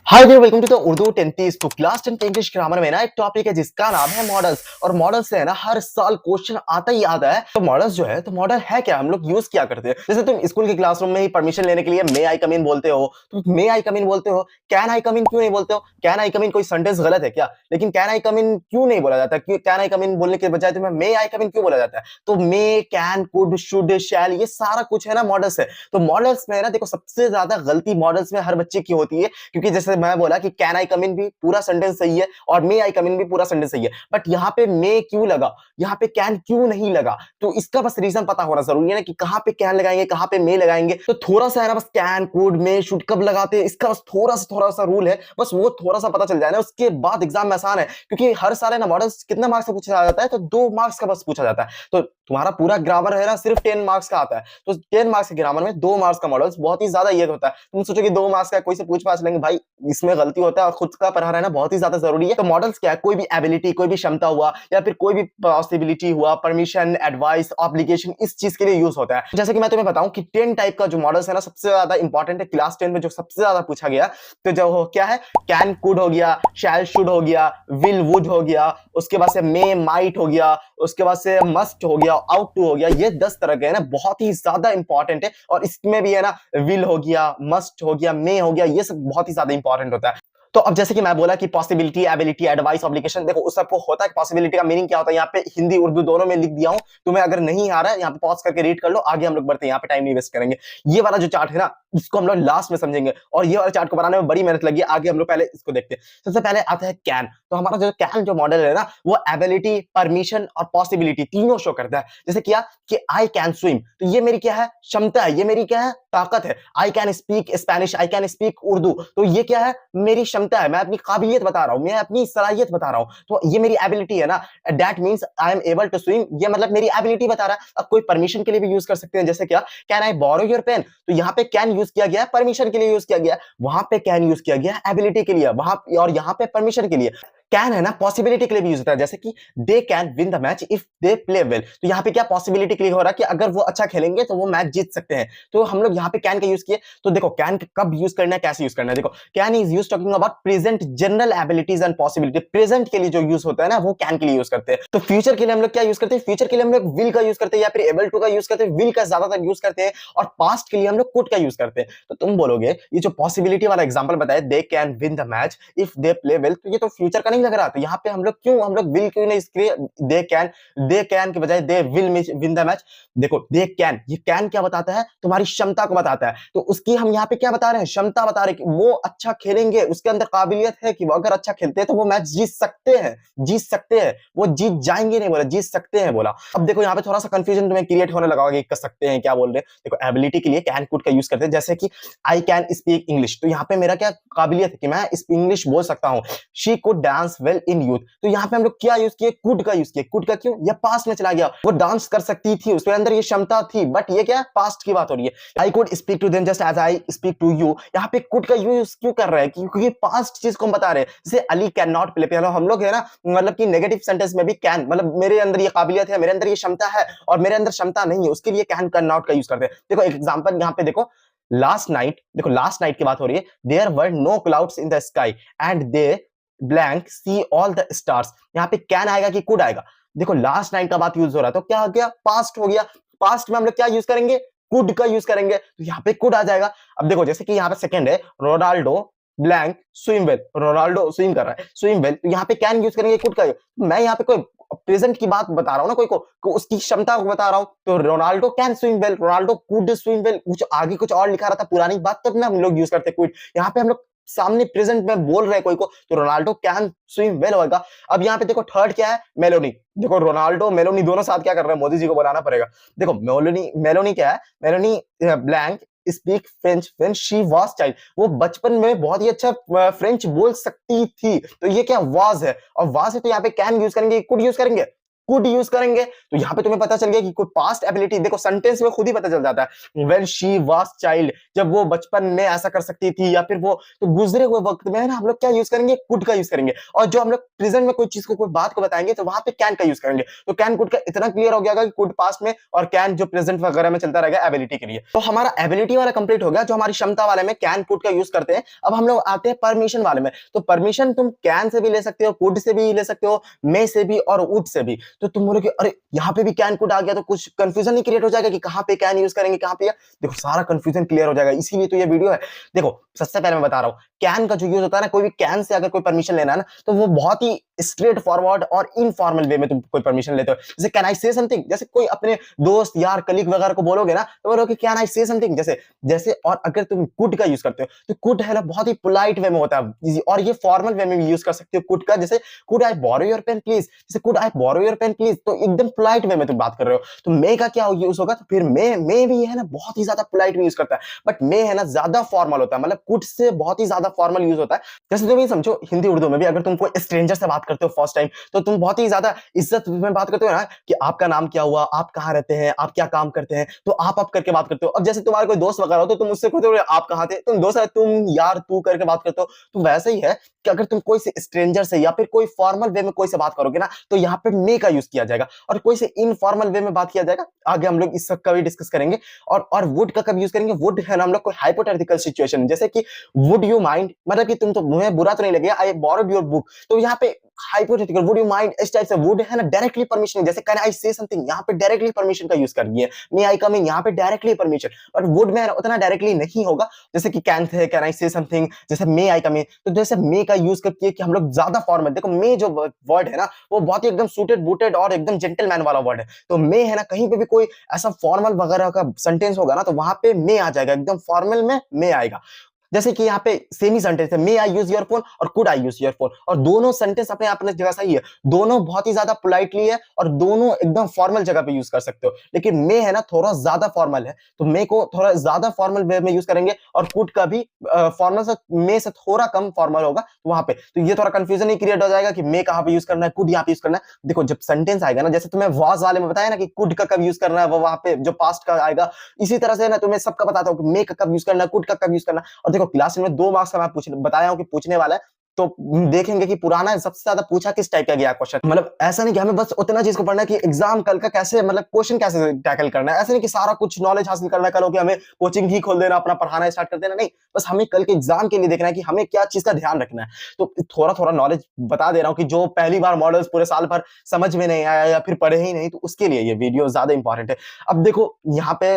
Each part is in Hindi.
Hi there welcome to the Urdu 10th तो क्लास 10 इंग्लिश ग्रामर में ना एक टॉपिक है जिसका नाम है मॉडल्स। और मॉडल्स से है ना हर साल क्वेश्चन आता ही आता है। तो मॉडल्स जो है तो मॉडल है क्या, हम लोग यूज क्या करते हैं। जैसे तुम स्कूल के क्लासरूम में ही परमिशन लेने के लिए मे आई कम इन बोलते हो, तो मे आई कम इन बोलते हो। कैन आई कम इन क्यों नहीं बोलते हो? कैन आई कम इन कोई सेंटेंस गलत है क्या? लेकिन कैन आई कम इन क्यों नहीं बोला जाता? क्यों कैन आई कम इन बोलने के बजाय तुम्हें मे आई कम इन क्यों बोला जाता है? तो मे, कैन, कुड, शुड, शैल ये सारा कुछ है ना मॉडल्स है। तो मॉडल्स में ना देखो सबसे ज्यादा गलती मॉडल्स में हर बच्चे की होती है, क्योंकि जैसे मैं बोला कि कैन आई कम इन भी पूरा सेंटेंस सही है और मे आई कम इन भी पूरा सेंटेंस सही है, बट यहाँ पे मे क्यों लगा, यहाँ पे कैन क्यों नहीं लगा? तो इसका बस रीजन पता होना जरूरी है ना कि कहाँ पे कैन लगाएंगे, कहाँ पे मे लगाएंगे। तो थोड़ा सा है ना बस कैन, कुड, मे, शुड कब लगाते हैं इसका बस थोड़ा सा रूल है, बस वो थोड़ा सा पता चल जाए ना उसके बाद एग्जाम में आसान है। क्योंकि हर साल है ना मॉडल्स कितना मार्क्स का पूछा जाता है, तो 2 मार्क्स का बस पूछा जाता है। तो तुम्हारा पूरा ग्रामर है ना सिर्फ 10 मार्क्स का आता है, तो 10 मार्क्स के ग्रामर में 2 मार्क्स का मॉडल्स बहुत ही ज्यादा ये होता है। तुम सोचो कि 2 मार्क्स का कोई से पूछ पाछ लेंगे, भाई इसमें गलती होता है और खुद का पढ़ा रहना बहुत ही ज्यादा जरूरी है। तो मॉडल्स क्या है? कोई भी एबिलिटी, कोई भी क्षमता हुआ या फिर कोई भी पॉसिबिलिटी हुआ, परमिशन, एडवाइस, ऑब्लिगेशन, इस चीज के लिए यूज होता है। जैसे कि मैं तुम्हें बताऊं कि 10 टाइप का जो मॉडल्स है ना सबसे ज्यादा इंपॉर्टेंट है क्लास 10 में, जो सबसे ज्यादा पूछा गया। तो जो क्या है, कैन कुड हो गया, शैल शुड हो गया, विल वुड हो गया, उसके बाद से मे माइट हो गया, उसके बाद से मस्ट हो गया, आउट टू हो गया। ये 10 तरह के है ना बहुत ही ज्यादा इंपॉर्टेंट है। और इसमें भी है ना विल हो गया, मस्ट हो गया, मे हो गया, ये सब बहुत ही ज्यादा इंपॉर्टेंट होता है। तो अब जैसे कि मैं बोला कि पॉसिबिलिटी, एबिलिटी, एडवाइस, ऑब्लिगेशन, देखो उस सबको होता है। पॉसिबिलिटी का मीनिंग क्या होता है यहाँ पे हिंदी उर्दू दोनों में लिख दिया हूं, तुम्हें अगर नहीं आ रहा है यहाँ पे पॉज करके रीड कर लो, आगे हम लोग बढ़ते हैं, यहाँ पे टाइम नहीं वेस्ट करेंगे। ये वाला जो चार्ट है ना इसको हम लोग लास्ट में समझेंगे, और ये वाला चार्ट को बनाने में बड़ी मेहनत लगी है। आगे हम लोग पहले इसको देखते हैं। सबसे पहले आता है कैन। तो हमारा जो कैन जो मॉडल है ना वो एबिलिटी, परमिशन और पॉसिबिलिटी तीनों शो करता है। जैसे क्या कि आई कैन स्विम, तो ये मेरी क्या है, क्षमता है, ये मेरी क्या है, ताकत है। I can speak Spanish, I can speak Urdu, तो ये क्या है, मेरी क्षमता है, मैं अपनी काबिलियत बता रहा हूं, मैं अपनी सलाहियत बता रहा हूं। तो ये मेरी एबिलिटी है ना, that means I am able to swim, ये मतलब मेरी एबिलिटी बता रहा है। अब कोई परमिशन के लिए भी यूज कर सकते हैं, जैसे क्या can I borrow your pen, तो यहाँ पे कैन यूज किया गया, परमिशन के लिए यूज किया गया। वहां पे कैन यूज किया गया एबिलिटी के लिए, वहां और यहाँ पे परमिशन के लिए। कैन है ना पॉसिबिलिटी के लिए भी यूज होता है, जैसे कि they can win the match if they play well, तो यहाँ पे क्या पॉसिबिलिटी के लिए हो रहा है कि अगर वो अच्छा खेलेंगे तो वो मैच जीत सकते हैं। तो हम लोग यहाँ पे कैन का यूज किए। तो देखो कैन कब यूज करना है, कैसे यूज करना है। देखो can is use talking about present general abilities and possibility, present के लिए जो यूज होता है ना वो कैन के लिए यूज करते हैं। तो फ्यूचर के लिए हम लोग क्या यूज करते हैं, फ्यूचर के लिए हम लोग विल का यूज करते हैं या फिर एबल टू का यूज करते हैं, विल का ज्यादातर यूज करते हैं। और पास्ट के लिए हम लोग कुड का यूज करते हैं। तो तुम बोलोगे ये जो पॉसिबिलिटी वाला एग्जांपल बताया, they can win the match if they play well, तो ये तो फ्यूचर का नहीं लग रहा। तो यहाँ पे हम लोग विल क्यों नहीं, इसके दे कैन के बजाय they will win the match. देखो दे कैन, ये कैन क्या बताता है, तुम्हारी क्षमता को बताता है। तो उसकी हम यहाँ पे क्या बता रहे हैं, क्षमता बता रहे हैं कि वो अच्छा खेलेंगे, उसके अंदर काबिलियत है कि वो अगर अच्छा खेलते हैं तो वो मैच जीत सकते हैं, जीत सकते हैं। वो जीत जाएंगे नहीं बोला, जीत सकते हैं बोला। अब देखो यहाँ पे थोड़ा सा कंफ्यूजन तुम्हें क्रिएट होने लगा कि कर सकते हैं क्या बोल रहे हैं। देखो एबिलिटी के लिए कैन कुड का यूज करते हैं, जैसे कि आई कैन स्पीक इंग्लिश, तो यहाँ पे मेरा क्या काबिलियत है कि मैं इंग्लिश बोल सकता हूँ। She could dance well in youth, तो यहाँ पे हम लोग क्या यूज किए, कुड का यूज किए। कुड का क्यों, ये पास्ट में चला गया, वो डांस कर सकती थी, उसके अंदर ये क्षमता थी, बट ये क्या पास्ट की बात हो रही है। I could speak to them just as I speak to you, यहाँ पे कुड का यूज क्यों कर रहे हैं, क्योंकि पास्ट चीज को हम बता रहे हैं। जैसे Ali can not play piano, हम लोग है ना मतलब कि नेगेटिव सेंटेंस में भी कैन, मतलब मेरे अंदर ये काबिलियत है, मेरे अंदर ये क्षमता है और मेरे अंदर क्षमता नहीं है, उसके लिए कैन नॉट का यूज करते हैं। देखो एक एग्जांपल यहाँ पे देखो, लास्ट नाइट, देखो लास्ट नाइट की बात हो रही है, there were no clouds in the sky and they blank see all the stars, यहाँ पे कैन आएगा कि कुड आएगा। देखो लास्ट नाइट का बात यूज हो रहा है, तो क्या हो गया, पास्ट हो गया। पास्ट में हम लोग क्या यूज करेंगे, कुड का यूज करेंगे, तो यहाँ पे कुड आ जाएगा। अब देखो जैसे कि यहाँ पे सेकंड है, Ronaldo blank swim well, Ronaldo swim कर रहा है, स्विम वेल, तो यहाँ पे कैन यूज करेंगे, कुड का। मैं यहाँ पे कोई प्रेजेंट की बात बता रहा हूँ ना, कोई को उसकी क्षमता को बता रहा हूँ। तो Ronaldo can swim well, Ronaldo could swim well, कुछ आगे कुछ और लिखा रहता पुरानी बात, तब ना हम लोग यूज करते कुड। यहाँ पे हम लोग सामने प्रेजेंट में बोल रहे हैं कोई को, तो रोनाल्डो कैन स्विम वेल होगा। अब यहाँ पे देखो थर्ड क्या है, मेलोनी। देखो रोनाल्डो मेलोनी दोनों साथ क्या कर रहे हैं, मोदी जी को बुलाना पड़ेगा। देखो मेलोनी, मेलोनी क्या है, Meloni blank speak French when she was child, वो बचपन में बहुत ही अच्छा फ्रेंच बोल सकती थी। तो ये क्या वाज है, और वाज है तो यहाँ पे कैन यूज करेंगे, कुड यूज करेंगे। कुड यूज करेंगे तो यहाँ पे तुम्हें पता चल गया कि कोई पास्ट एबिलिटी, देखो सेंटेंस में खुद ही पता चल जाता है व्हेन शी वाज चाइल्ड, जब वो बचपन में ऐसा कर सकती थी या फिर वो, तो गुजरे हुए वक्त में ना हम लोग क्या यूज करेंगे, कुड का यूज करेंगे। और जो हम लोग प्रेजेंट में कोई चीज को, कोई बात को बताएंगे तो वहां पे कैन का यूज करेंगे। तो कैन कुड का इतना क्लियर हो गया कि कुड पास्ट में और कैन जो प्रेजेंट वगैरह में चलता रहेगा एबिलिटी के लिए। तो हमारा एबिलिटी वाला कंप्लीट हो गया, जो हमारी क्षमता वाले में कैन कुड का यूज करते हैं। अब हम लोग आते हैं परमिशन वाले में। तो परमिशन तुम कैन से भी ले सकते हो, कुड से भी ले सकते हो, मे से भी और वुड से भी। तो तुम बोलोगे अरे यहाँ पे भी कैन कुड आ गया, तो कुछ कंफ्यूजन नहीं क्रिएट हो जाएगा कि कहां पे कैन यूज करेंगे, कहां पे? देखो सारा कंफ्यूजन क्लियर हो जाएगा, इसीलिए तो ये वीडियो है। देखो सबसे पहले मैं बता रहा हूं, कैन का जो यूज होता है ना, कोई भी कैन से अगर कोई परमिशन लेना है ना, तो वो बहुत ही स्ट्रेट फॉरवर्ड और इनफॉर्मल वे में तुम कोई परमिशन लेते हो। जैसे कैन आई से समथिंग, जैसे कोई अपने दोस्त यार कलीग वगैरह को बोलोगे ना, तो बोलोगे कैन आई से समथिंग जैसे जैसे। और अगर तुम कुड का यूज करते हो तो कुड है ना बहुत ही पोलाइट वे में होता है, और ये फॉर्मल वे में भी यूज कर सकते हो कुड का। जैसे could I borrow your pen please, जैसे could I borrow your pen please, तो एकदम पोलाइट वे में तुम बात कर रहे हो। तो मे का क्या यूज होगा, तो फिर मे भी है ना बहुत ही ज्यादा पोलाइट में यूज करता है, बट मे है ना ज्यादा फॉर्मल होता है, मतलब कुड से बहुत ही ज्यादा फॉर्मल यूज होता है। जैसे तुम ये समझो हिंदी उर्दू में भी अगर तुम कोई स्ट्रेंजर से बात करते हो फर्स्ट टाइम, तो तुम बहुत ही ज्यादा इज्जत में बात करते हो ना, कि आपका नाम क्या हुआ, आप कहाँ रहते हैं, आप क्या काम करते हैं, तो आप करके बात करते हो। अब जैसे तुम्हारे कोई दोस्त वगैरह हो तो तुम उससे पूछते हो आप कहाँ थे, तुम दोस्त है, तुम यार तू करके बात करते हो। तो वैसे ही है कि अगर तुम कोई से स्ट्रेंजर से या फिर कोई फॉर्मल वे में कोई से बात करोगे ना, तो यहाँ पे मे का यूज किया जाएगा, और कोई से इनफॉर्मल वे में बात किया जाएगा। आगे हम लोग इस सब का भी डिस्कस करेंगे। और वुड का कब यूज करेंगे, वुड है ना हम लोग कोई हाइपोथेटिकल सिचुएशन, जैसे कि वुड यू माइंड, मतलब कि तुम तो मुझे बुरा तो नहीं लगेगा, आई बोरोड योर बुक, तो यहाँ पे हाइपोथेटिकल वुड यू माइंड, इस टाइप से वुड है ना डायरेक्टली परमिशन, जैसे कैन आई से समथिंग, यहाँ पे डायरेक्टली परमिशन का यूज कर दिए। मे आई कम इन, यहाँ पे डायरेक्टली परमिशन, और वुड में उतना डायरेक्टली नहीं होगा, जैसे कि कैन थे, कैन आई से समथिंग, जैसे मे आई कम इन। तो जैसे मे का यूज करके कि हम लोग ज्यादा फॉर्मल, देखो मे जो वर्ड है ना वो बहुत ही एकदम सूटेड बूटेड और एकदम जेंटलमैन वाला वर्ड है। तो मे है ना कहीं पे भी कोई ऐसा फॉर्मल वगैरह का सेंटेंस होगा ना, तो वहां पे मे आ जाएगा, एकदम फॉर्मल में मे आएगा। जैसे कि यहाँ पे सेमी सेंटेंस है, मे आई यूज योर फोन और could I use your phone, और दोनों सेंटेंस अपने अपने जगह सही है, दोनों बहुत ही ज्यादा पोलाइटली है और दोनों एकदम फॉर्मल जगह पे यूज कर सकते हो। लेकिन मे है ना थोड़ा ज्यादा फॉर्मल है, तो मे को थोड़ा ज्यादा फॉर्मल वे में यूज करेंगे, और कुड का भी फॉर्मल से मे से थोड़ा कम फॉर्मल होगा वहां पे। तो ये थोड़ा कंफ्यूजन ही क्रिएट हो जाएगा कि मे कहाँ पे यूज करना है, कुड यहाँ पे यूज करना है। देखो जब सेंटेंस आएगा ना, जैसे तुम्हें वाज वाले में बताया ना कि कुड का कब यूज करना है, वो वहां पे जो पास्ट का आएगा, इसी तरह से ना तुम्हें सबका बताता हूँ कि मे का कब यूज करना है, कुड का कब यूज करना है। और देखो क्लास में 2 मार्क्स का मैं बताया हूँ कि पूछने वाला है, तो देखेंगे कि पुराना सबसे ज्यादा पूछा किस टाइप का गया क्वेश्चन। मतलब ऐसा नहीं कि हमें बस उतना चीज को पढ़ना है कि एग्जाम कल का कैसे, मतलब क्वेश्चन कैसे टैकल करना है, ऐसा नहीं कि सारा कुछ नॉलेज हासिल करना है कल हो कि हमें कोचिंग ही खोल देना, अपना पढ़ाना स्टार्ट कर देना, नहीं, बस हमें कल के एग्जाम के लिए देखना है कि हमें क्या चीज का ध्यान रखना है। तो थोड़ा थोड़ा नॉलेज बता दे रहा हूँ कि जो पहली बार मॉडल्स पूरे साल भर समझ में नहीं आया या फिर पढ़े ही नहीं, तो उसके लिए ये वीडियो ज्यादा इंपॉर्टेंट है। अब देखो यहाँ पे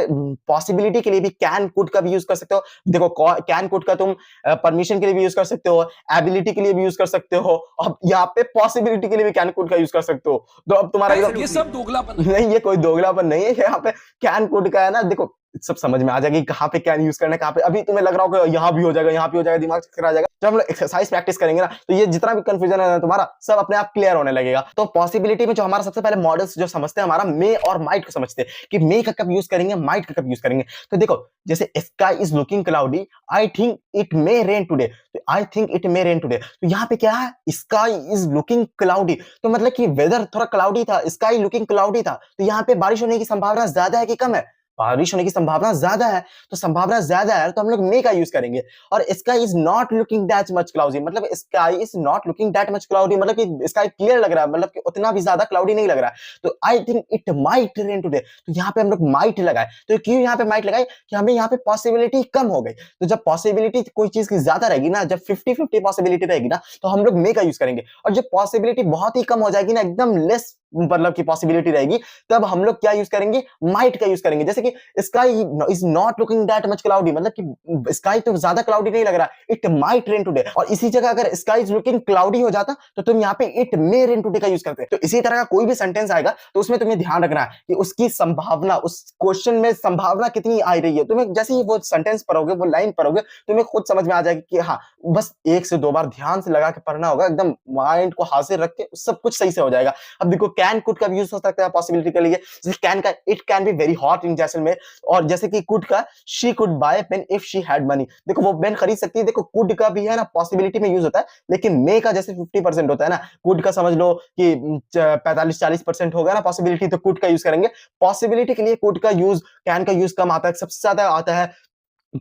पॉसिबिलिटी के लिए भी कैन कुड का भी यूज कर सकते हो। देखो कैन कुड का तुम परमिशन के लिए भी यूज कर सकते हो, एबिलिटी के लिए भी यूज कर सकते हो, अब यहाँ पे पॉसिबिलिटी के लिए भी कैन कुड का यूज कर सकते हो। तो अब तुम्हारा ये सब दोगलापन नहीं, ये कोई दोगलापन नहीं है, यहाँ पे कैन कुड का है ना, देखो सब समझ में आ जाएगी कहाँ पे कैन यूज करना है, कहाँ पे। अभी तुम्हें लग रहा होगा यहाँ भी हो जाएगा, यहाँ भी हो जाएगा, दिमाग चक्कर आ जाएगा। जब हम लोग एक्सरसाइज प्रैक्टिस करेंगे ना, तो ये जितना भी कंफ्यूजन है ना तुम्हारा, सब अपने आप क्लियर होने लगेगा। तो पॉसिबिलिटी में जो हमारा सबसे पहले मॉडल्स जो समझते हैं, हमारा मे और माइट को समझते हैं कि मे का कब यूज करेंगे, माइट का कब यूज करेंगे। तो देखो जैसे sky is looking cloudy, I think it may rain today, तो I think it may rain today, तो यहाँ पे क्या है, स्काई इज लुकिंग क्लाउडी, तो मतलब कि वेदर थोड़ा क्लाउडी था, स्काई लुकिंग क्लाउडी था, तो यहाँ पे बारिश होने की संभावना ज्यादा है कि कम है, बारिश होने की संभावना ज्यादा है। तो संभावना ज्यादा है तो हम लोग मे का यूज करेंगे। और sky is not looking that much cloudy, मतलब sky is not looking that much cloudy, मतलब कि स्काई क्लियर लग रहा है, मतलब कि उतना भी ज्यादा क्लाउडी नहीं लग रहा है। तो I think it might rain today, तो यहाँ पे हम लोग माइट लगाए। तो क्यों यहाँ पे माइट लगाए, कि हमें यहाँ पे पॉसिबिलिटी कम हो गई। तो जब पॉसिबिलिटी कोई चीज की ज्यादा रहेगी ना, जब 50-50 पॉसिबिलिटी रहेगी ना, तो हम लोग मे का यूज करेंगे। और जब पॉसिबिलिटी बहुत ही कम हो जाएगी ना, एकदम लेस मतलब की पॉसिबिलिटी रहेगी, तब हम लोग क्या यूज करेंगे, माइट का यूज करेंगे। जैसे कि sky is not looking that much cloudy, मतलब कि स्काई तो ज्यादा क्लाउडी नहीं लग रहा, इट माइट रेन टुडे। और इसी जगह अगर स्काई इज लुकिंग क्लाउडी हो जाता, तो तुम यहाँ पे इट मे रेन टुडे का यूज करते। तो इसी तरह का कोई भी सेंटेंस आएगा तो उसमें तुम्हें ध्यान रखना है कि उसकी संभावना, उस क्वेश्चन में संभावना कितनी आ रही है। तुम्हें जैसे ही वो सेंटेंस पढ़ोगे, वो लाइन पढ़ोगे, तुम्हें खुद समझ में आ जाएगी कि हाँ, बस 1 से 2 बार ध्यान से लगा के पढ़ना होगा, एकदम माइंड को हाजिर रख के सब कुछ सही से हो जाएगा। अब देखो कैन कुड का यूज हो सकता है पॉसिबिलिटी के लिए, जैसे कैन का it can be very hot in Jaisalmer, और जैसे कि कुड का she could bye pen if she had money, देखो वो पेन खरीद सकती है। देखो कुड का भी है ना पॉसिबिलिटी में यूज होता है, लेकिन मे का जैसे 50% होता है ना, कुड का समझ लो कि 45-40% होगा ना पॉसिबिलिटी, तो कुड का यूज करेंगे। पॉसिबिलिटी के लिए कुड का यूज, कैन का यूज कम आता है, सबसे ज्यादा आता है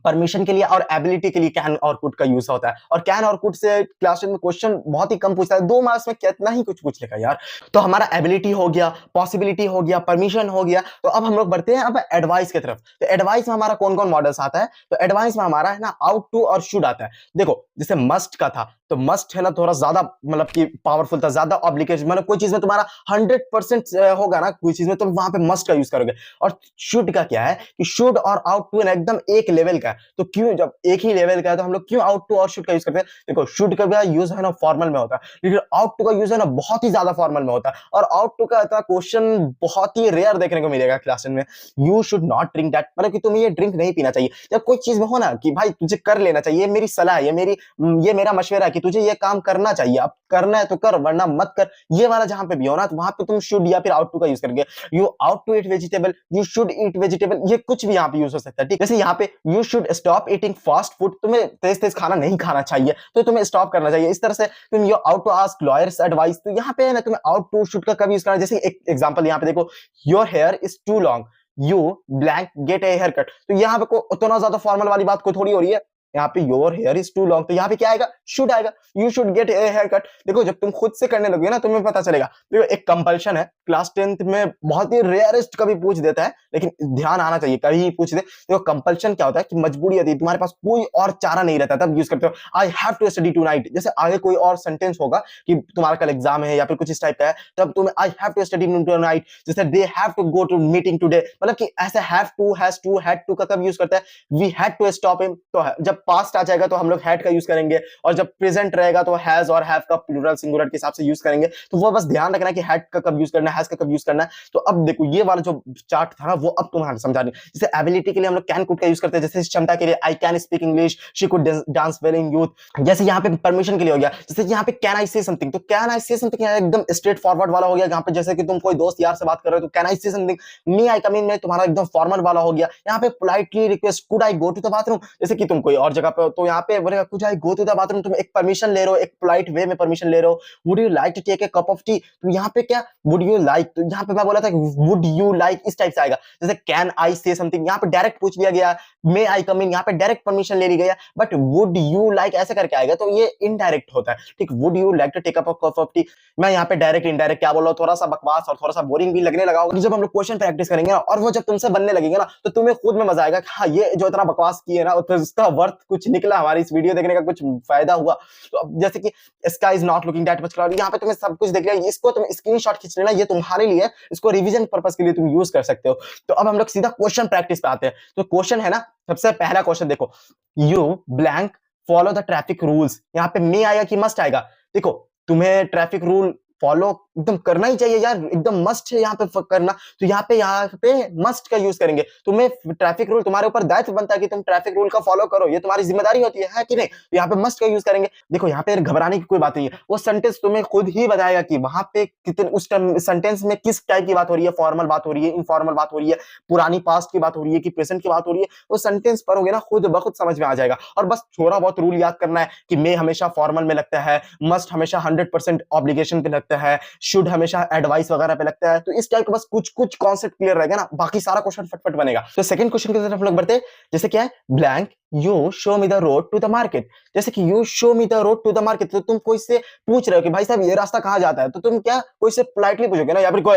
परमिशन के लिए और एबिलिटी के लिए कैन और कुड का यूज होता है। और कैन और कुड से क्लासेस में क्वेश्चन बहुत ही कम पूछता है, 2 मार्क्स में कितना ही कुछ पूछ लेगा यार। तो हमारा एबिलिटी हो गया, पॉसिबिलिटी हो गया, परमिशन हो गया। तो अब हम लोग बढ़ते हैं अब एडवाइस की तरफ। तो एडवाइस में हमारा कौन कौन मॉडल्स आता है, तो एडवाइस में हमारा है ना आउट टू और शुड आता है। देखो जैसे मस्ट का था, तो मस्ट है ना थोड़ा ज्यादा मतलब कि पावरफुल था, ज्यादा ऑब्लिगेशन, मतलब कोई चीज में तुम्हारा 100% होगा ना कोई चीज में, तो वहां पे मस्ट का यूज करोगे। और शुड का क्या है कि शुड और आउट टू एकदम एक लेवल का है, तो क्यों, जब एक ही लेवल का है तो हम लोग क्यों आउट टू और शुड का यूज करते हैं। देखो शुड का यूज है ना फॉर्मल में होता है, लेकिन आउट टू का यूज है ना बहुत ही ज्यादा फॉर्मल में होता है। और आउट टू का क्वेश्चन बहुत ही रेयर देखने को मिलेगा क्लास में। You should not drink that, मतलब कि तुम्हें ये ड्रिंक नहीं पीना चाहिए। जब कोई चीज में हो ना कि भाई तुझे कर लेना चाहिए, मेरी सलाह है, ये मेरा मशवरा है कि तुझे ये काम करना चाहिए, अब करना है तो कर वरना मत कर, ये वाला जहां पे भी हो ना, तो वहां पे तुम शुड या फिर आउट टू का यूज करेंगे। You ought to eat vegetable, you should eat vegetable, ये कुछ भी यहाँ पे यूज हो सकता है। ठीक, जैसे यहाँ पे you should stop eating fast food, तुम्हें तेज तेज खाना नहीं खाना चाहिए, तो तुम्हें स्टॉप करना चाहिए। इस तरह से तुम you ought to ask lawyers advice, तो यहाँ पे है ना तुम्हें आउट टू शुड का कभी यूज करना। जैसे एक एग्जांपल यहाँ पे देखो, your hair is too long, you blank get a hair cut, तो यहाँ पे उतना ज्यादा फॉर्मल वाली बात कोई थोड़ी हो रही है। यहाँ पे your hair is too long, तो यहाँ पे क्या आएगा, शुड आएगा, you should get a hair cut. देखो जब तुम खुद से करने लगोगे ना तुम्हें पता चलेगा। देखो एक कंपल्शन है, क्लास 10th में बहुत ही रेयरेस्ट कभी पूछ देता है, लेकिन ध्यान आना चाहिए कभी पूछ दे। देखो कंपल्शन क्या होता है कि मजबूरी होती है, तुम्हारे पास कोई और चारा नहीं रहता तब यूज करते हो। I have to study tonight, जैसे आगे कोई और सेंटेंस होगा कि तुम्हारा कल एग्जाम है या फिर कुछ इस टाइप का है, तब तुम्हें I have to study tonight, जैसे they have to go to meeting today, मतलब कि ऐसे have to, has to, had to का कब यूज करता है, we had to stop him, तो जब पास्ट आ जाएगा तो हम लोग हैड का यूज करेंगे, और जब प्रेजेंट रहेगा तो हैज और हैव का प्लूरल सिंगुलर के हिसाब से यूज करेंगे। तो वो बस ध्यान रखना कि हैड का कब यूज करना है, हैज का कब यूज करना है। तो अब देखो ये वाला जो चार्ट था ना वो अब तुम्हारे समझाने, जैसे एबिलिटी के लिए हम लोग कैन कुड का यूज करते हैं, जैसे क्षमता के लिए I can speak English, she could dance well in youth. जैसे यहाँ पे परमिशन के लिए हो गया, जैसे यहाँ पे कैन आई से समथिंग, तो कैन आई से समथिंग एकदम स्ट्रेट फॉरवर्ड वाला हो गया। यहाँ पे जैसे कि तुम कोई दोस्त यार से बात कर रहे हो तो कैन आई से समथिंग, मी आई कम इन में तुम्हारा एकदम फॉर्मल वाला हो गया। यहाँ पे politely request, could I go to the bathroom, जैसे कि तुम कोई और जगह पे हो तो यहाँ पे बोलेगा could I go to the bathroom, तुम एक परमिशन ले रहे हो, एक पोलाइट वे में परमिशन ले रहे हो। Would you like to take a cup of tea, तो यहाँ पे क्या वुड यू लाइक, तो यहाँ पे मैं बोला था वुड यू लाइक, इस टाइप से आएगा। जैसे कैन आई से समथिंग, यहाँ पे डायरेक्ट पूछ लिया गया, मे आई कम इन, यहाँ पे डायरेक्ट परमिशन ले ली गया, बट वुड यू लाइक ऐसे करके आएगा तो ये इनडायरेक्ट होता है। ठीक, would you like to take up a cup of tea, मैं यहाँ पे डायरेक्ट इनडायरेक्ट क्या बोल रहा हूँ, थोड़ा सा बकवास और थोड़ा सा बोरिंग भी लगने लगा होगा। जब हम लोग क्वेश्चन प्रैक्टिस करेंगे ना और वो जब तुमसे बनने लगेगा ना तो तुम्हें खुद में मजा आएगा कि हाँ ये जो इतना बकवास किए ना तो इसका वर्थ कुछ निकला, हमारी इस वीडियो देखने का कुछ फायदा हुआ। तो अब जैसे कि sky is not looking that much cloudy, यहाँ पे तुम्हें सब कुछ दिख रहा है, इसको तुम स्क्रीनशॉट खींच लेना, ये तुम्हारे लिए, इसको रिवीजन पर्पस के लिए तुम यूज कर सकते हो। तो अब हम लोग सीधा क्वेश्चन प्रैक्टिस पे आते हैं। तो क्वेश्चन है ना, सबसे पहला क्वेश्चन देखो, you blank follow the traffic rules, यहाँ पे मे आएगा कि मस्ट आएगा। देखो तुम्हें ट्रैफिक रूल फॉलो एकदम करना ही चाहिए यार, एकदम मस्ट है यहाँ पे करना, तो यहाँ पे मस्ट का यूज करेंगे। तुम्हें ट्रैफिक रूल, तुम्हारे ऊपर दायित्व बनता है कि तुम ट्रैफिक रूल का फॉलो करो, ये तुम्हारी जिम्मेदारी होती है कि नहीं, तो यहाँ पे मस्ट का यूज करेंगे। देखो यहाँ पे घबराने की कोई बात नहीं है, वो सेंटेंस तुम्हें खुद ही बताएगा कि वहां पे कितने उस सेंटेंस में किस टाइप की बात हो रही है, फॉर्मल बात हो रही है, इनफॉर्मल बात हो रही है, पुरानी पास्ट की बात हो रही है कि प्रेजेंट की बात हो रही है, वो सेंटेंस पढ़ोगे ना खुद ब खुद समझ में आ जाएगा। और बस थोड़ा बहुत रूल याद करना है कि मे हमेशा फॉर्मल में लगता है, मस्ट हमेशा 100% ऑब्लिगेशन पे लगता है, शुड हमेशा एडवाइस वगैरह पे लगता है। तो इस टाइप का बस कुछ कुछ कॉन्सेप्ट क्लियर रहेगा ना, बाकी सारा क्वेश्चन फटफट बनेगा। तो सेकंड क्वेश्चन की तरफ लोग बढ़ते हैं, जैसे क्या है, blank you show me the road to the market, जैसे कि you show me the road to the market, तो तुम कोई से पूछ रहे हो कि भाई साहब ये रास्ता कहाँ जाता है, तो तुम क्या कोई से पोलाइटली पूछोगे ना, या फिर कोई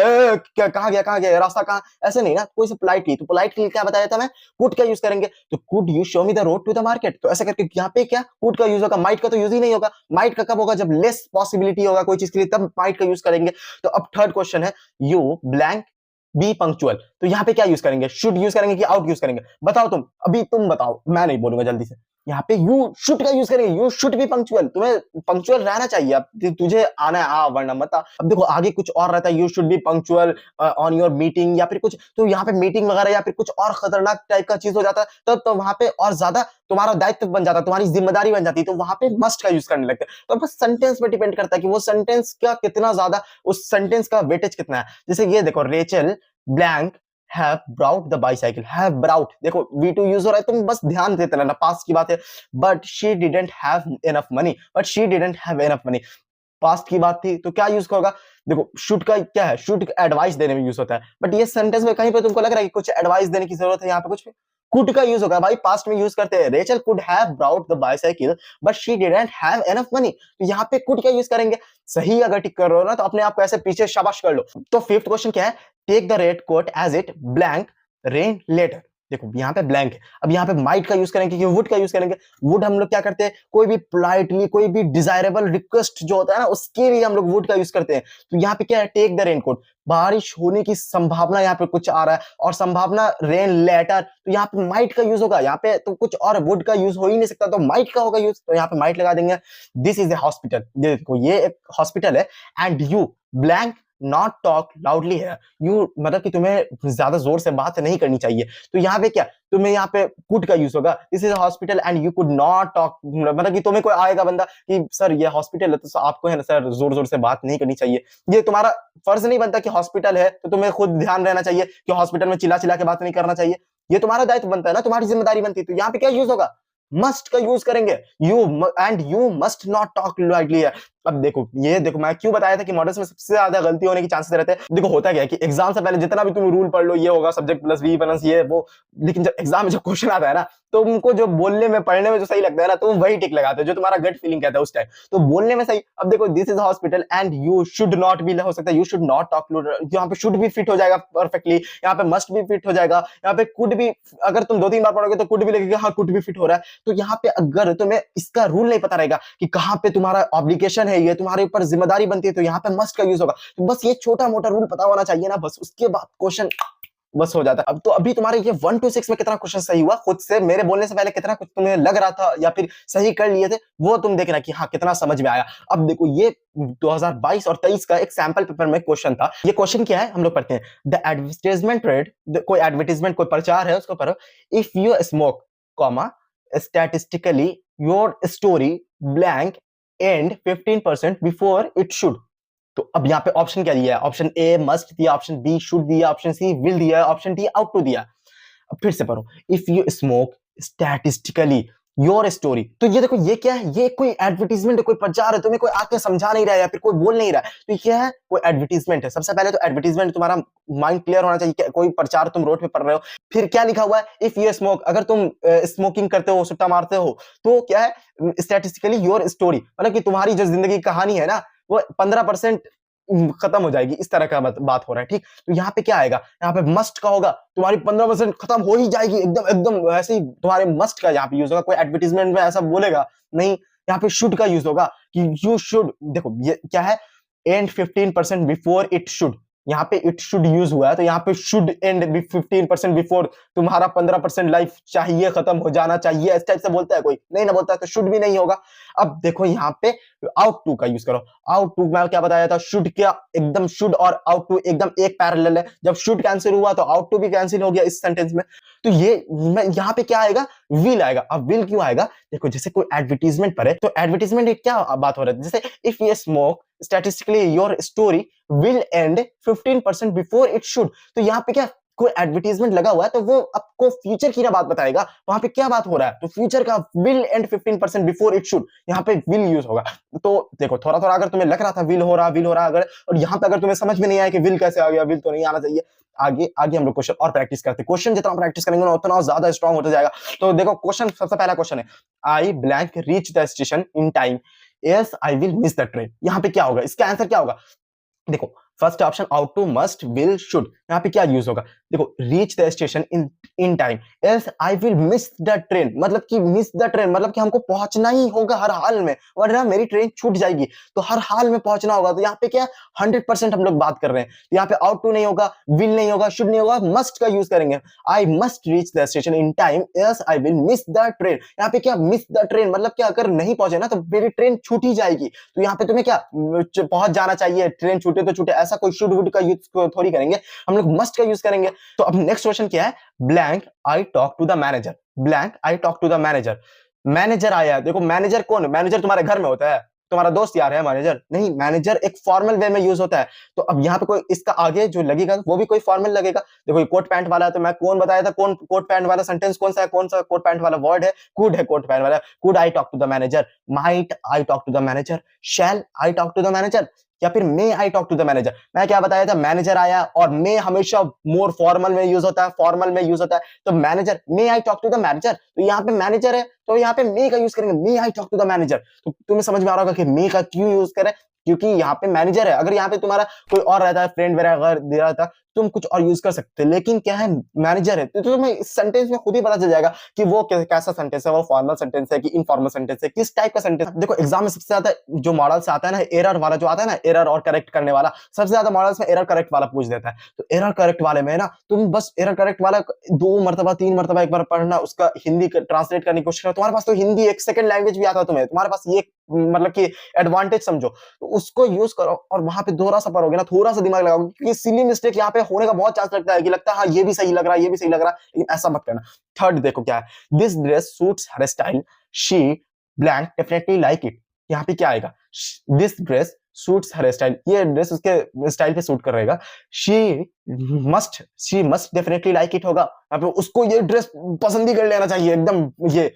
क्या कहाँ गया रास्ता कहाँ, ऐसे नहीं ना, कोई से पोलाइटली, तो पोलाइटली क्या बताया था मैं, कुड का यूज करेंगे। तो could you show me the road to the market, तो ऐसा करके यहाँ पे क्या कुड का यूज होगा, माइट का तो यूज ही नहीं होगा। माइट का कब होगा, जब लेस पॉसिबिलिटी होगा कोई चीज के लिए, तब माइट का यूज करेंगे। तो अब थर्ड क्वेश्चन है, यू ब्लैंक बी पंक्चुअल, तो यहाँ पे क्या यूज करेंगे, शुड यूज करेंगे कि आउट यूज करेंगे, बताओ तुम, अभी तुम बताओ, मैं नहीं बोलूंगा जल्दी से। यहाँ पे यू शुड का यूज करेंगे, यू शुड बी पंक्चुअल, तुम्हें पंक्चुअल रहना चाहिए। अब तुझे आना है आ वरना मत आ। अब देखो आगे कुछ और रहता है, you should be punctual on your meeting या फिर कुछ, तो यहाँ पे मीटिंग वगैरह या फिर कुछ और खतरनाक टाइप का चीज हो जाता है, तो वहां पे और ज्यादा तुम्हारा दायित्व बन जाता है, तुम्हारी जिम्मेदारी बन जाती है, तो वहां पे मस्ट का यूज करने लगते हैं। तो बस सेंटेंस पे डिपेंड करता है कि वो सेंटेंस का कितना ज्यादा, उस सेंटेंस का वेटेज कितना है। जैसे ये देखो, Rachel blank have brought the bicycle, have brought, देखो V2 यूज हो रहा है, तुम बस ध्यान देते रहना, पास्ट की बात है। but she didn't have enough money, but she didn't have enough money, past की बात थी, तो क्या यूज होगा, देखो शुड का क्या है, शुड एडवाइस देने में यूज होता है, बट ये सेंटेंस में कहीं पे तुमको लग रहा है कि कुछ एडवाइस देने की जरूरत है, यहाँ पे कुछ कुड का यूज होगा, भाई पास्ट में यूज करते हैं, Rachel could have brought the bicycle but she didn't have enough money, तो यहाँ पे कुड का यूज करेंगे। सही अगर टिक कर रहे हो ना, तो अपने आप को ऐसे पीछे शाबाश कर लो। तो फिफ्थ क्वेश्चन क्या है, take the red coat as it blank rain later, देखो यहाँ पे ब्लैंक है, अब यहाँ पे माइट का यूज करेंगे कि वुड का यूज करेंगे। वुड हम लोग क्या करते हैं, कोई भी पोलाइटली, कोई भी डिजायरेबल रिक्वेस्ट जो होता है ना, उसके लिए हम लोग वुड का यूज करते हैं। तो यहाँ पे क्या है, टेक द रेनकोट, बारिश होने की संभावना यहाँ पे कुछ आ रहा है, और संभावना रेन लेटर, तो यहाँ पे माइट का यूज होगा, यहाँ पे तो कुछ और वुड का यूज हो ही नहीं सकता, तो माइट का होगा यूज, तो यहाँ पे माइट लगा देंगे। दिस इज ए हॉस्पिटल, देखो ये एक हॉस्पिटल है, and you blank not talk loudly है, यू मतलब कि तुम्हें ज्यादा जोर से बात नहीं करनी चाहिए, तो यहाँ पे क्या, तुम्हें यहाँ पे कुड का यूज होगा, this is hospital and you could not talk, मतलब कि तुम्हें कोई आएगा बंदा कि सर ये हॉस्पिटल है, तो आपको है ना सर जोर जोर से बात नहीं करनी चाहिए, ये तुम्हारा फर्ज नहीं बनता कि हॉस्पिटल है तो तुम्हें खुद ध्यान रहना चाहिए कि हॉस्पिटल में चिल्ला चिल्ला के बात नहीं करना चाहिए, ये तुम्हारा दायित्व बनता है ना, तुम्हारी जिम्मेदारी बनती है। तो यहाँ पे क्या यूज होगा, मस्ट का यूज करेंगे, you and you must not talk loudly है। अब देखो ये देखो, मैं क्यों बताया था कि मॉडल्स में सबसे ज्यादा गलती होने के चांसेस रहते हैं। देखो होता क्या है कि एग्जाम से पहले जितना भी तुम रूल पढ़ लो, ये होगा सब्जेक्ट प्लस वी प्लस ये वो, लेकिन जब एग्जाम में जो क्वेश्चन आता है ना, तो उनको जो बोलने में पढ़ने में जो सही लगता है ना, तो वही टिक लगाते हो, जो तुम्हारा गट फीलिंग कहता है उस टाइम, तो बोलने में सही। अब देखो this is hospital and you should not भी हो सकता है, यू शुड नॉट टॉक, यहाँ पे शुड भी फिट हो जाएगा परफेक्टली, यहाँ पे मस्ट भी फिट हो जाएगा, यहाँ पे कुड भी, अगर तुम 2-3 बार पढ़ोगे तो कुड भी लगेगा, हाँ कुड भी फिट हो रहा है। तो यहाँ पे अगर तुम्हें इसका रूल नहीं पता रहेगा कि कहाँ पे तुम्हारा ऑब्लिगेशन है, ये तुम्हारे ऊपर जिम्मेदारी बनती है, तो यहाँ पे मस्ट का यूज होगा। तो बस ये छोटा मोटा रूल पता होना चाहिए ना, बस उसके बाद क्वेश्चन बस हो जाता है। अब तो अभी तुम्हारे ये 1 to 6 में कितना क्वेश्चन सही हुआ, खुद से मेरे बोलने से पहले कितना कुछ तुम्हें लग रहा था या फिर सही कर लिए थे, वो तुम देखना कि हाँ कितना समझ में आया। अब देखो ये 2022 और 23 का एक सैंपल पेपर में क्वेश्चन था। ये क्वेश्चन क्या है, हम लोग पढ़ते हैं, द एडवर्टाइजमेंट रेड, कोई एडवर्टाइजमेंट कोई प्रचार है उसको पढ़ो, if you smoke comma statistically your story blank and 15% before it should. तो अब यहाँ पे ऑप्शन क्या दिया है, ऑप्शन ए मस्ट दिया, ऑप्शन बी शुड दिया, ऑप्शन सी विल दिया, ऑप्शन डी आउट टू दिया। अब फिर से पढ़ो, if you smoke statistically your story, तो ये देखो ये क्या है, ये कोई एडवर्टीजमेंट है, कोई प्रचार है, तुम्हें कोई आके समझा नहीं रहा है या फिर कोई बोल नहीं रहा है, तो ये है कोई एडवर्टीजमेंट है। सबसे पहले तो एडवर्टीजमेंट तुम्हारा माइंड क्लियर होना चाहिए, कोई प्रचार तुम रोड पे पढ़ रहे हो। फिर क्या लिखा हुआ है, इफ यू स्मोक, अगर तुम स्मोकिंग करते हो, सुट्टा मारते हो, तो क्या है स्टैटिस्टिकली योर स्टोरी, मतलब कि तुम्हारी जो जिंदगी की कहानी है ना, वो 15% खत्म हो जाएगी, इस तरह का बात हो रहा है, ठीक। तो यहाँ पे क्या आएगा, यहाँ पे मस्ट का होगा, तुम्हारी 15% खत्म हो ही जाएगी, एकदम एकदम ऐसे ही तुम्हारे मस्ट का यहाँ पे यूज होगा, कोई एडवर्टीजमेंट में ऐसा बोलेगा नहीं। यहाँ पे शुड का यूज होगा कि यू शुड, देखो ये क्या है, एंड 15% बिफोर इट शुड, यहाँ पे इट शुड यूज हुआ है, तो यहाँ पे शुड एंड 15% बिफोर, तुम्हारा 15% लाइफ चाहिए, खत्म हो जाना चाहिए, इस टाइप से बोलता है कोई, नहीं ना बोलता है, तो शुड भी नहीं होगा। अब देखो यहाँ पे आउट टू का यूज करो, आउट टू में क्या बताया था, शुड क्या एकदम शुड और आउट टू एकदम एक पैरेलल है, जब शुड कैंसिल हुआ तो आउट टू भी कैंसिल हो गया इस सेंटेंस में। तो ये यहाँ पे क्या आएगा, विल आएगा। अब विल क्यों आएगा, देखो जैसे कोई एडवर्टीजमेंट पर है, तो एडवर्टीजमेंट क्या बात हो रहा है, जैसे if you smoke statistically your story will and 15% before it should, तो यहाँ पे क्या कोई एडवर्टीजमेंट लगा हुआ है, तो वो आपको फ्यूचर की ना बात बताएगा, वहां पे क्या बात हो रहा है, तो फ्यूचर का will and 15% before it should, यहाँ पे विल यूज होगा। तो देखो थोड़ा थोड़ा अगर तुम्हें लग रहा था विल हो रहा अगर, और यहाँ पे अगर तुम्हें समझ में नहीं आया कि विल कैसे आ गया, विल तो नहीं आना चाहिए, आगे आगे हम लोग क्वेश्चन और प्रैक्टिस करते हैं, क्वेश्चन जितना प्रैक्टिस करेंगे ना उतना ज्यादा स्ट्रांग होता जाएगा। तो देखो क्वेश्चन, सबसे पहला क्वेश्चन है, I blank reach the station in time, yes I will miss the train. यहाँ पे क्या होगा, इसका आंसर क्या होगा, देखो first option ought to must will should, यहाँ पे क्या यूज होगा, देखो reach the station in time, else I will miss the train, मतलब कि मिस द ट्रेन मतलब कि हमको पहुंचना ही होगा हर हाल में, वरना मेरी ट्रेन छूट जाएगी, तो हर हाल में पहुंचना होगा। तो यहाँ पे क्या 100% हम लोग बात कर रहे हैं, यहाँ पे आउट टू नहीं होगा, विल नहीं होगा, शुड नहीं होगा, मस्ट का यूज करेंगे। I must reach the station in time else I will miss the train. यहाँ पे क्या मिस द ट्रेन मतलब क्या, अगर नहीं पहुंचे ना तो मेरी ट्रेन छूट ही जाएगी। तो यहाँ पे तुम्हें क्या पहुंच जाना चाहिए, ट्रेन छूटे तो छूटे, ऐसा कोई शुड वुड का यूज थोड़ी करेंगे, हम लोग मस्ट का यूज करेंगे। तो अब नेक्स्ट क्वेश्चन क्या है, blank I talk to the manager, blank I talk to the manager, manager आया है। देखो मैनेजर कौन, मैनेजर तुम्हारे घर में होता है, तुम्हारा दोस्त यार है मैनेजर नहीं, मैनेजर एक फॉर्मल वे में यूज होता है। तो अब यहाँ पे कोई इसका आगे जो लगेगा वो भी कोई फॉर्मल लगेगा। देखो कोट पैंट वाला है, तो मैं कौन बताया था, कौन कोट पैंट वाला सेंटेंस कौन सा है, कौन सा कोट पैंट वाला वर्ड है, कुड है कोट पैंट वाला, could I talk to the manager, might I talk to the manager, shall I talk to the manager, या फिर may I talk to the manager. मैं क्या बताया था, मैनेजर आया, और मे हमेशा मोर फॉर्मल में यूज होता है, फॉर्मल में यूज होता है, तो manager, may I talk to the manager, तो यहाँ पे मैनेजर है तो यहाँ पे मे का यूज करेंगे, may I talk to the manager. तो तुम्हें समझ में आ रहा होगा कि मे का क्यों यूज करें, क्योंकि यहाँ पे मैनेजर है। अगर यहाँ पे तुम्हारा कोई और रहता है, फ्रेंड वगैरह अगर दे रहा था, तुम कुछ और यूज कर सकते, लेकिन क्या है मैनेजर है, तो तुम्हें इस सेंटेंस में खुद ही पता चल जाएगा कि वो कैसा सेंटेंस है, वो फॉर्मल सेंटेंस है कि इनफॉर्मल सेंटेंस है, किस टाइप का सेंटेंस। देखो एग्जाम में सबसे ज्यादा जो मॉडल से आता है ना, एरर वाला जो आता है ना, एरर और करेक्ट करने वाला, सबसे ज्यादा मॉडल्स में एरर करेक्ट वाला पूछ देता है। तो एरर करेक्ट वाले में ना तुम बस एरर करेक्ट वाला 2 मरतबा 3 मरतबा एक बार पढ़ना, उसका हिंदी ट्रांसलेट करने की कोशिश करना। तुम्हारे पास तो हिंदी एक सेकंड लैंग्वेज भी आता है तुम्हें, तुम्हारे पास ये मतलब कि एडवांटेज समझो, तो उसको यूज करो और वहां पे दोहरा सा पढ़ोगे ना, थोड़ा सा दिमाग लगाओगे, क्योंकि सिली मिस्टेक यहाँ पे होने का बहुत चांस लगता है कि लगता है हाँ ये भी सही लग रहा है, ये भी सही लग रहा है, लेकिन ऐसा मत करना। थर्ड देखो क्या है, this dress suits her style, she blank definitely like it. यहाँ पे क्या आएगा, this dress suits her style, ये ड्रेस उसके स्टाइल पे सूट करेगा। She must definitely like it होगा, यहाँ पे उसको ये ड्रेस पसंद ही कर लेना चाहिए, एकदम ये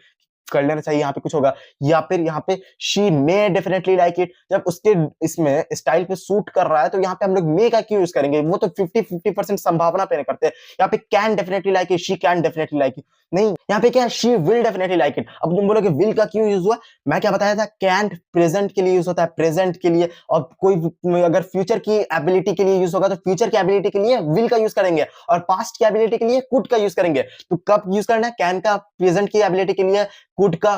कर लेना चाहिए, यहाँ पे कुछ होगा। या फिर यहाँ पे she may definitely like it, जब उसके इसमें स्टाइल पे सूट कर रहा है तो यहाँ पे हम लोग मे का क्यों यूज करेंगे, वो तो 50-50% संभावना पे करते हैं। यहाँ पे can definitely like it, she can definitely like it नहीं, यहाँ पे क्या she will definitely like it. अब तुम बोलोगे विल का क्यों यूज हुआ, मैं क्या बताया था, कैन प्रेजेंट के लिए यूज होता है, प्रेजेंट के लिए, और कोई अगर फ्यूचर की एबिलिटी के लिए यूज होगा तो फ्यूचर की एबिलिटी के लिए विल का यूज करेंगे, और पास्ट की एबिलिटी के लिए कुड का यूज करेंगे। तो कब यूज करना है, कैन का प्रेजेंट की एबिलिटी के लिए, कुड का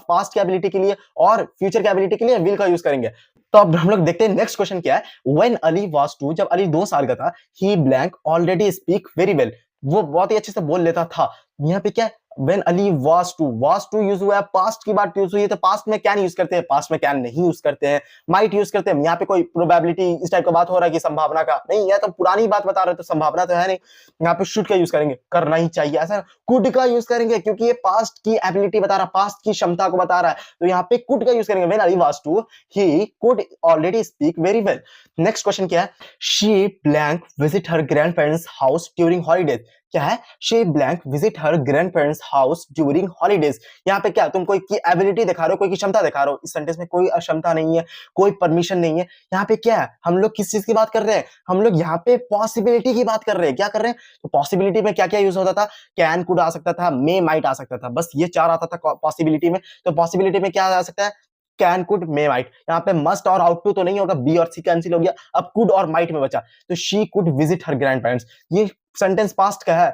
पास्ट की एबिलिटी के लिए, और फ्यूचर की एबिलिटी के लिए विल का यूज करेंगे। तो अब हम लोग देखते हैं नेक्स्ट क्वेश्चन क्या है, व्हेन अली वाज 2, जब अली 2 साल का था, he blank already speak very well, वो बहुत ही अच्छे से बोल लेता था। यहाँ पे क्या, when Ali was to use हुआ है, पास्ट की बात यूज हुई है, तो पास्ट में कैन यूज करते हैं, पास्ट में कैन नहीं यूज करते हैं, माइट यूज करते हैं। यहाँ पे कोई प्रोबेबिलिटी इस टाइप का बात हो रहा है कि संभावना का नहीं, है तो पुरानी बात बता रहे, तो संभावना तो है नहीं। यहाँ पे शुड का यूज करेंगे, करना ही चाहिए ऐसा, कुड का यूज करेंगे क्योंकि ये पास्ट की एबिलिटी बता रहा है, पास्ट की क्षमता को बता रहा है, तो यहाँ पे कुड का यूज करेंगे। when Ali was 2 he could already speak very well। Next question क्या है, she blank visit her grandparents house during holidays, क्या है, she blank visit her grandparents house during holidays। यहाँ पे क्या तुम कोई की एबिलिटी दिखा रहे हो, कोई की क्षमता दिखा रहे हो, इस सेंटेंस में कोई क्षमता नहीं है, कोई परमिशन नहीं है। यहाँ पे क्या है, हम लोग किस चीज की बात कर रहे हैं, हम लोग यहाँ पे पॉसिबिलिटी की बात कर रहे हैं। क्या कर रहे हैं, तो पॉसिबिलिटी में क्या क्या यूज होता था, कैन कुड आ सकता था, मे माइट आ सकता था, बस ये 4 आता था पॉसिबिलिटी में। तो पॉसिबिलिटी में क्या आ सकता है, कैन कुड मे माइट। यहाँ पे मस्ट और आउट टू तो नहीं होगा, बी और सी कैंसिल हो गया, अब कुड और माइट में बचा, तो she could visit her grand parents. ये सेंटेंस पास्ट का है,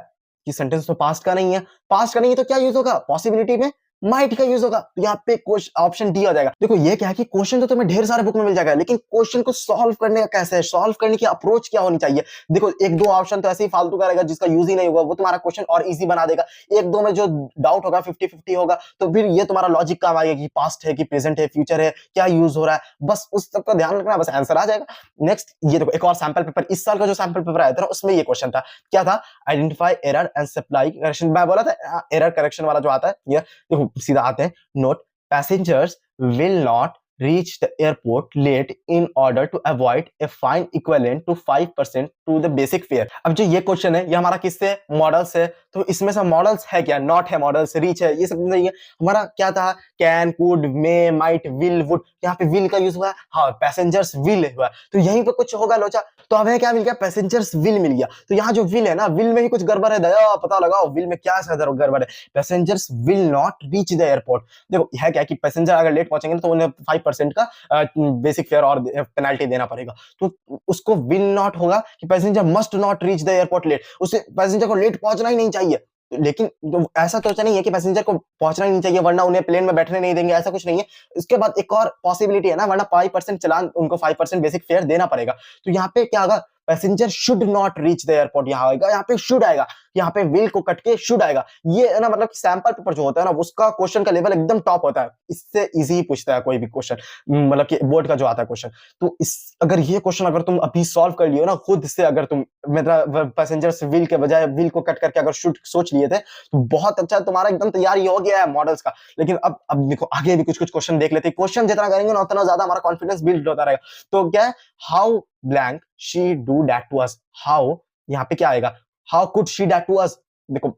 ये सेंटेंस तो पास्ट का नहीं है, पास्ट का नहीं है तो क्या यूज होगा, पॉसिबिलिटी में माइट का यूज होगा। तो यहाँ पे ऑप्शन डी आ जाएगा। देखो ये क्या है कि क्वेश्चन तो तुम्हें ढेर सारे बुक में मिल जाएगा, लेकिन क्वेश्चन को सॉल्व करने का कैसे है, सॉल्व करने की अप्रोच क्या होनी चाहिए। देखो 1-2 ऑप्शन तो ऐसे ही फालतू का रहेगा जिसका यूज ही नहीं होगा, वो तुम्हारा क्वेश्चन और इजी बना देगा। 1-2 में जो डाउट होगा 50-50 होगा, तो फिर ये तुम्हारा लॉजिक काम आएगा कि पास्ट है कि प्रेजेंट है, फ्यूचर है, क्या यूज हो रहा है, बस उस सब का ध्यान रखना, बस आंसर आ जाएगा। नेक्स्ट ये देखो एक और सैंपल पेपर, इस साल का जो सैंपल पेपर आया था उसमें ये क्वेश्चन था, क्या था, identify error and supply correction. मैं बोला था एरर करेक्शन वाला जो आता है, ये देखो सीधा आते हैं, note passengers will not reach the airport late in order to avoid a fine equivalent to 5% to the basic fare। अब जो ये क्वेश्चन है ये हमारा किससे, मॉडल से, तो इसमें से मॉडल्स है क्या, नॉट है, मॉडल्स, रीच है, ये सब नहीं है। हमारा क्या था, can, could, may, might, will, would, यहाँ पे विल का यूज हुआ है, हाँ पैसेंजर्स विल हुआ है, तो यहीं पे कुछ होगा लोचा। तो हमें क्या मिल गया, पैसेंजर्स विल मिल गया। तो यहाँ जो विल है ना, विल में ही कुछ गड़बड़ है, दया पता लगाओ विल में क्या गड़बड़ है। Passengers will not reach the airport. देखो है क्या कि पैसेंजर अगर लेट पहुंचेंगे तो उन्हें 5% का बेसिक फेयर और पेनल्टी देना पड़ेगा। तो उसको विल नॉट होगा कि passenger must not reach the airport late, उसे पैसेंजर को लेट पहुंचना ही नहीं चाहिए। लेकिन तो ऐसा तो नहीं है कि पैसेंजर को पहुंचना ही नहीं चाहिए वरना उन्हें प्लेन में बैठने नहीं देंगे, ऐसा कुछ नहीं है। इसके बाद एक और पॉसिबिलिटी है ना, वरना 5% चलान, उनको 5% बेसिक फेयर देना पड़ेगा। तो यहाँ पे क्या होगा, passenger should not reach the airport, यहाँ आएगा, यहाँ पे शुड आएगा, यहाँ पे विल को कट के शुड आएगा। ये है ना, मतलब कि सैंपल पेपर जो होता है ना, उसका क्वेश्चन का लेवल एकदम टॉप होता है, इससे इजी पूछता है कोई भी क्वेश्चन, मतलब कि बोर्ड का जो आता है क्वेश्चन। तो इस अगर ये क्वेश्चन अगर तुम अभी सॉल्व कर लियो ना खुद से, अगर तुम मतलब पैसेंजर से विल के बजाय विल को कट करके अगर शुड सोच लिए थे, तो बहुत अच्छा तुम्हारा एकदम तैयारी हो गया है मॉडल्स का। लेकिन अब देखो आगे भी कुछ कुछ क्वेश्चन देख लेते हैं। क्वेश्चन जितना करेंगे ना उतना ज्यादा हमारा कॉन्फिडेंस बिल्ड होता रहेगा। तो क्या है, how blank she do that to us, how यहाँ पे क्या आएगा, how could she that to us. देखो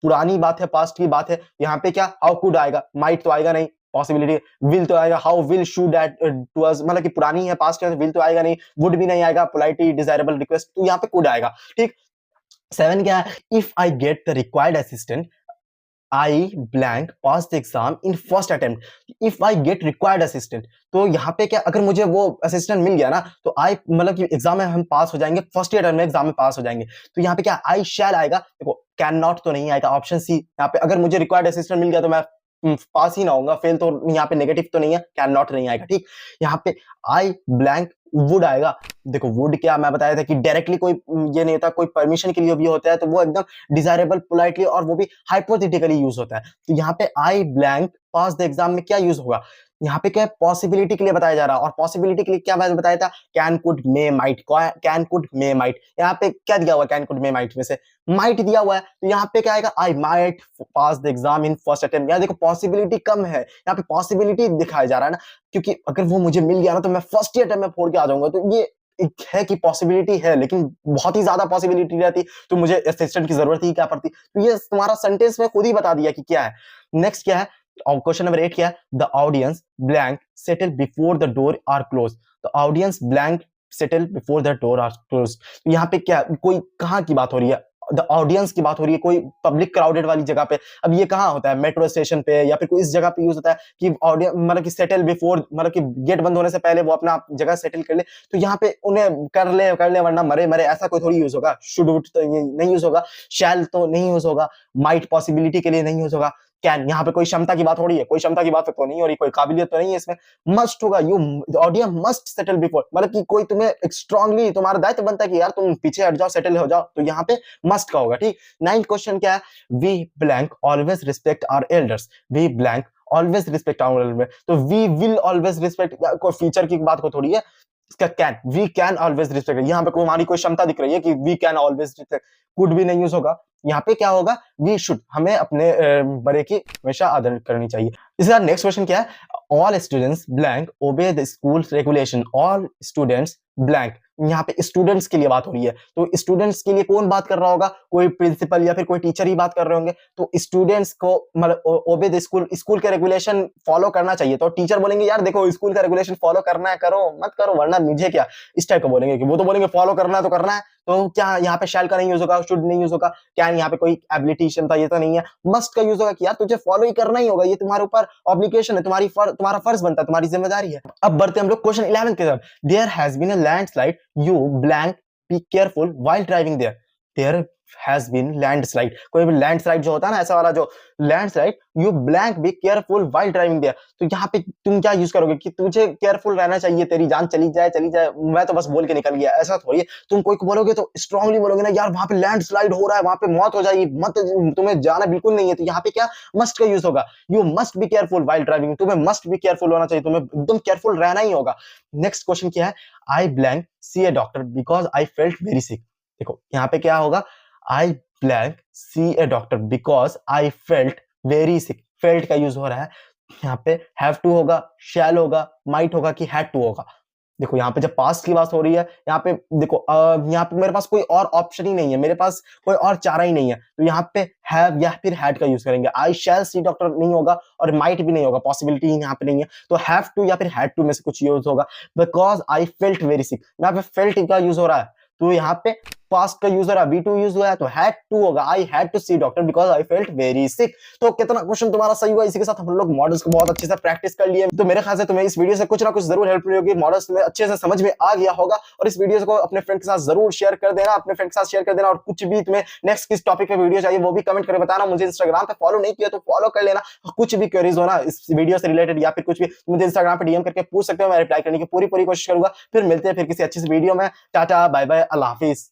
पुरानी बात है, पास्ट की बात है, यहाँ पे क्या हाउ कुड आएगा, माइट तो आएगा नहीं, पॉसिबिलिटी, विल तो आएगा, how will show that to us, मतलब कि पुरानी है, पास्ट है, विल तो आएगा नहीं, वुड भी नहीं आएगा, पोलाइटली डिजायरेबल रिक्वेस्ट, तो यहाँ पे कुड आएगा। ठीक, 7 क्या है, if I get the required assistant I blank pass the exam in first attempt, if I get required assistant, तो यहाँ पे क्या, अगर मुझे वो असिस्टेंट मिल गया ना, तो आई मतलब कि एग्जाम में हम पास हो जाएंगे, फर्स्ट ईयर में एग्जाम में पास हो जाएंगे। तो यहाँ पे क्या आई शैल आएगा, देखो कैन नॉट तो नहीं आएगा, ऑप्शन सी। यहाँ पे अगर मुझे रिक्वायर्ड असिस्टेंट मिल गया तो मैं पास ही ना होऊंगा, फेल तो यहाँ पे नेगेटिव तो नहीं है, कैन नॉट नहीं आएगा। ठीक, यहाँ पे आई ब्लैंक वुड आएगा। देखो वुड क्या मैं बताया था कि डायरेक्टली कोई ये नहीं होता, कोई परमिशन के लिए भी होता है, तो वो एकदम डिजायरेबल, पोलाइटली, और वो भी हाइपोथेटिकली यूज होता है। तो यहाँ पे आई ब्लैंक पास द एग्जाम में क्या यूज होगा, यहाँ पे क्या पॉसिबिलिटी के लिए बताया जा रहा है, और पॉसिबिलिटी के लिए क्या मैंने बताया था, can could may might, can could may might, यहाँ पे क्या दिया हुआ है, कैन कुड मे माइट में से माइट दिया हुआ है, तो यहाँ पे क्या आएगा, I might pass the exam in first attempt. यहाँ देखो पॉसिबिलिटी कम है, यहाँ पे पॉसिबिलिटी दिखाया जा रहा है ना, क्योंकि अगर वो मुझे मिल गया ना तो मैं फर्स्ट ईयर में फोड़ के आ जाऊंगा। तो ये एक है कि पॉसिबिलिटी है, लेकिन बहुत ही ज्यादा पॉसिबिलिटी रहती तो मुझे असिस्टेंट की जरूरत ही क्या पड़ती। तो ये तुम्हारा सेंटेंस में खुद ही बता दिया कि क्या है। नेक्स्ट क्या है, और क्वेश्चन नंबर 8 क्या है, the audience blank settle before the door are close, the audience blank settle before the door are close. यहाँ पे क्या, कोई कहाँ की बात हो रही है, द ऑडियंस की बात हो रही है, कोई पब्लिक क्राउडेड वाली जगह पे। अब ये कहाँ होता है, मेट्रो स्टेशन पे या फिर कोई इस जगह पे यूज होता है कि ऑडियंस मतलब कि सेटल बिफोर, मतलब कि गेट बंद होने से पहले वो अपना जगह सेटल कर ले। तो यहाँ पे उन्हें कर ले वरना मरे मरे, ऐसा कोई थोड़ी यूज होगा। शुड वुड तो ये नहीं यूज होगा, शैल तो नहीं यूज होगा, माइट पॉसिबिलिटी के लिए नहीं यूज होगा, कैन यहाँ पे कोई क्षमता की बात हो रही है, कोई क्षमता की बात तो नहीं हो रही, कोई काबिलियत तो नहीं है इसमें। मस्ट होगा, you audience must settle before, मतलब कि कोई तुम्हें स्ट्रांगली, तुम्हारा दायित्व बनता है कि यार तुम पीछे हट जाओ, सेटल हो जाओ, तो यहाँ पे मस्ट का होगा। ठीक, 9th क्वेश्चन क्या है, we blank always respect our elders, we blank always respect our elders, तो वी विल ऑलवेज रिस्पेक्ट, कोई फीचर की बात को थोड़ी है, इसका can, we can always respect, यहाँ पे हमारी कोई क्षमता दिख रही है कि we can always respect, could भी नहीं यूज होगा। यहाँ पे क्या होगा, वी शुड, हमें अपने बड़े की हमेशा आदर करनी चाहिए। इसके बाद नेक्स्ट क्वेश्चन क्या है, all students blank obey the school regulation, all students blank, यहाँ पे स्टूडेंट्स के लिए बात हो रही है, तो स्टूडेंट्स के लिए कौन बात कर रहा होगा, कोई प्रिंसिपल या फिर कोई टीचर ही बात कर रहे होंगे। तो स्टूडेंट्स को मतलब ओबे द स्कूल, स्कूल के रेगुलेशन फॉलो करना चाहिए, तो टीचर बोलेंगे यार देखो स्कूल का रेगुलेशन फॉलो करना है करो, मत करो वरना मुझे क्या, इस टाइप का बोलेंगे। कि वो तो बोलेंगे फॉलो करना है तो करना है, तो क्या यहाँ पे शैल का नहीं यूज होगा, शुड नहीं यूज होगा, क्या यहाँ पे कोई एबिलिटी क्षमता ये तो नहीं है, मस्ट का यूज होगा कि यार तुझे फॉलो ही करना ही होगा, ये तुम्हारे ऊपर ऑब्लिगेशन है, तुम्हारा फर्ज बनता है, तुम्हारी जिम्मेदारी है। अब बढ़ते हम लोग क्वेश्चन 11 के तरफ, there has been a landslide, you blank be careful while driving there, there has been landslide, कोई भी लैंडस्लाइड जो होता है ना ऐसा वाला जो landslide, you blank be careful while driving there, तो यहाँ पे तुम क्या यूज करोगे कि तुझे केयरफुल रहना चाहिए, तेरी जान चली जाए, मैं तो बस बोल के निकल गया, ऐसा थोड़ी है। तुम कोई को बोलोगे तो स्ट्रांगली बोलोगे ना, यार वहां पे लैंडस्लाइड हो रहा है, वहां पे मौत हो जाएगी, मत, तुम्हें जाना बिल्कुल नहीं है। तो यहाँ पे क्या मस्ट का यूज होगा, you must be careful while driving, तुम्हें मस्ट बी केयरफुल होना चाहिए, तुम्हें एकदम केयरफुल रहना ही होगा। नेक्स्ट क्वेश्चन क्या है, I blank see a doctor because I felt very sick, देखो यहाँ पे क्या होगा, I blank see a doctor because I felt very sick, felt का यूज हो रहा है, यहाँ पे हैव टू होगा, शैल होगा, माइट होगा कि हैड टू होगा। देखो यहाँ पे जब पास्ट की बात हो रही है, यहाँ पे देखो यहाँ पे मेरे पास कोई और ऑप्शन ही नहीं है, मेरे पास कोई और चारा ही नहीं है, तो यहाँ पे हैव या फिर हैड का यूज करेंगे। आई शैल सी डॉक्टर नहीं होगा और माइट भी नहीं होगा, पॉसिबिलिटी ही यहाँ पे नहीं है, तो हैव टू या फिर हैड टू में से कुछ यूज होगा। बिकॉज आई फेल्ट वेरी सिक, यहाँ पे फेल्ट का यूज हो रहा है, तो यहाँ पे पास्ट का यूज हो रहा है, बी टू यूज हुआ है, तो हैड टू होगा। I had to see doctor because I felt very sick. तो कितना क्वेश्चन तुम्हारा सही हुआ, इसी के साथ हम लोग मॉडल्स को बहुत अच्छे से प्रैक्टिस कर लिए। तो मेरे ख्याल से तुम्हें इस वीडियो से कुछ ना कुछ जरूर हेल्प मिली होगी, मॉडल्स तुम्हें अच्छे से समझ में आ गया होगा। और इस वीडियो को अपने फ्रेंड के साथ जरूर शेयर कर देना, अपने फ्रेंड के साथ शेयर कर देना। और कुछ भी तुम्हें नेक्स्ट किस टॉपिक पे वीडियो चाहिए वो भी कमेंट करके बताना। मुझे इंस्टाग्राम पे फॉलो नहीं किया तो फॉलो कर लेना। कुछ भी क्वेरीज हो ना इस वीडियो से रिलेटेड या फिर कुछ भी, मुझे इंस्टाग्राम पे डीएम करके पूछ सकते हो, मैं रिप्लाई करने की पूरी कोशिश करूंगा। फिर मिलते हैं फिर किसी अच्छी सी वीडियो में। टाटा बाय बाय, अल्लाह हाफिज।